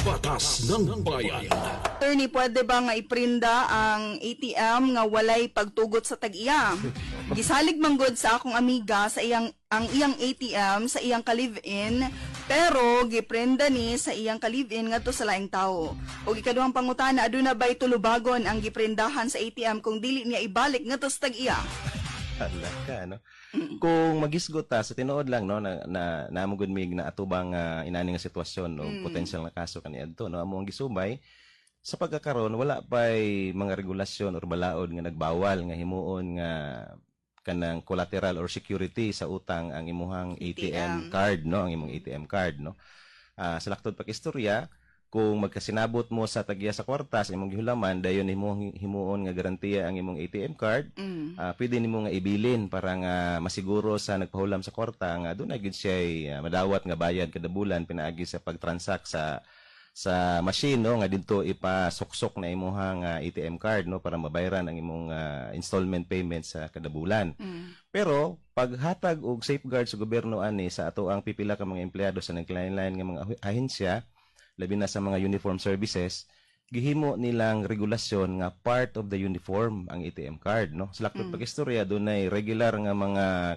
Batas ng Bayan. Attorney, pwede ba nga iprinda ang ATM nga walay pagtugot sa tag-iya? Gisalig manggod sa akong amiga sa ang iyang ATM sa iyang ka-live-in, pero giprinda ni sa iyang ka-live-in ngadto sa laing tawo. O ikaduhang pangutana, aduna ba'y tulubagon ang giprindahan sa ATM kung dili niya ibalik ngadto sa tag-iya? Hala ka, no? Kung magisgot ta sa tinuod lang, no, na namugod mig na atubang inani nga sitwasyon, no, potensyal na kaso kaniadto, no, amo ang gisubay sa pagkakaroon wala pay mga regulasyon or balaod nga nagbawal nga himuon nga kanang collateral or security sa utang ang imuhang ATM card, no, ang imong ATM card, no. Sa laktod pakistorya, kung magkasinabot mo sa tagya sa kwarta sa imong gihulaman dayon himuon nga garantiya ang imong ATM card, pwede nimo nga ibilin para nga masiguro sa nagpahulam sa kwarta nga dunay gid siya madawat nga bayad kada bulan pinaagi sa pagtransact sa machine, no, nga didto ipasuksok na imong ATM card, no, para mabayaran ang imong installment payment sa kada bulan. Pero paghatag og safeguard sa gobyerno ani sa ato ang pipila ka mga empleyado sa naglain-lain nga mga ahensya, labi na sa mga uniform services, gihimo nilang regulasyon nga part of the uniform ang ATM card, no. Sa laktod pag-istorya dunay regular nga mga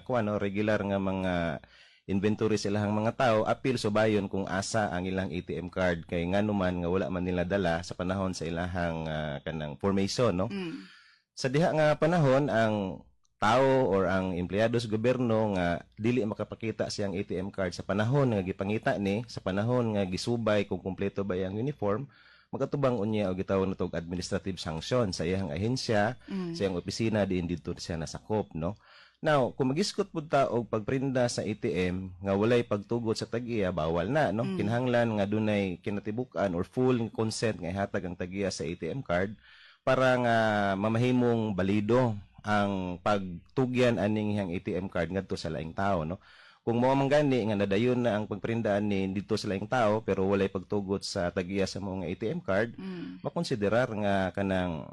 inventory sa ilahang mga tao, apil subayon kung asa ang ilang ATM card kay nganuman nga wala man nila dala sa panahon sa ilahang kanang formation, no. Sa diha nga panahon ang tao or ang empleyado sa gobyerno nga dili makapakita siyang ATM card sa panahon nga gipangita ni, sa panahon nga gisubay kung kumpleto ba ang uniform, magatubang unya og gitawag natog administrative sanction sa iyang ahensya, sa iyang opisina diin didto siya nasakop, no. Now, kung magiskot pud ta og pagprinda sa ATM nga walay pagtugot sa tag-iya, bawal na, no. Kinahanglan nga dunay kinatibuk-an or full consent nga ihatag ang tag-iya sa ATM card para nga mamahimong balido ang pagtugyan aning ihang ATM card ngadto sa laing tao, no. Kung mao man gani nga nadayon na ang pagprindaan ni dito sa laing tao pero walay pagtugot sa tag-iya sa mga ATM card, makonsiderar nga kanang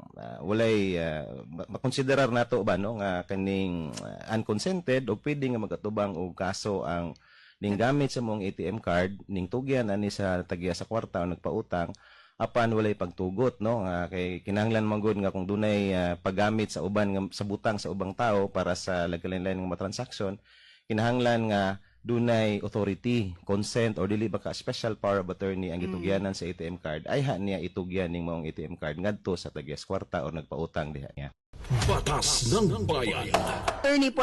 makonsiderar nato ba, no, nga kaning unconsented o pwede nga magatubang og kaso ang ning gamit sa mong ATM card ning tugyan ani sa tag-iya sa kwarta o nagpautang apan walay pagtugot, no, kay kinahanglan manggod nga kung dunay paggamit sa uban nga sa butang sa ubang tao para sa lagkalain-lain nga transaction, kinahanglan nga dunay authority, consent or dili ba ka special power of attorney ang gitugyanan sa ATM card ay niya itugyan ning maong ATM card ngadto sa tagya sa kwarta o nagpautang diha niya. Batas ng Bayan. Attorney,